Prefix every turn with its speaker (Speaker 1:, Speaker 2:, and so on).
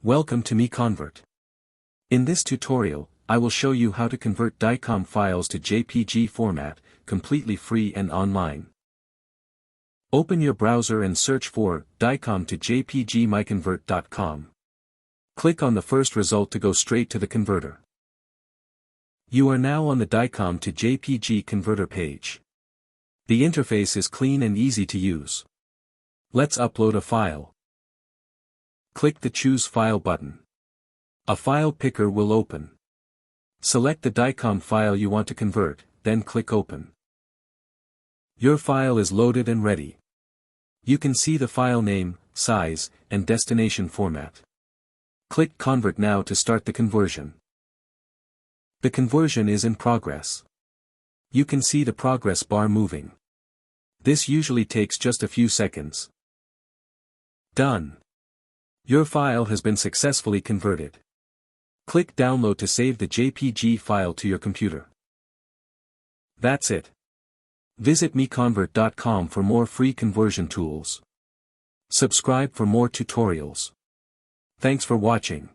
Speaker 1: Welcome to MiConvert. In this tutorial, I will show you how to convert DICOM files to JPG format, completely free and online. Open your browser and search for DICOM to JPG MiConvert.com. Click on the first result to go straight to the converter. You are now on the DICOM to JPG converter page. The interface is clean and easy to use. Let's upload a file. Click the Choose File button. A file picker will open. Select the DICOM file you want to convert, then click Open. Your file is loaded and ready. You can see the file name, size, and destination format. Click Convert now to start the conversion. The conversion is in progress. You can see the progress bar moving. This usually takes just a few seconds. Done. Your file has been successfully converted. Click Download to save the JPG file to your computer. That's it. Visit MiConvert.com for more free conversion tools. Subscribe for more tutorials. Thanks for watching.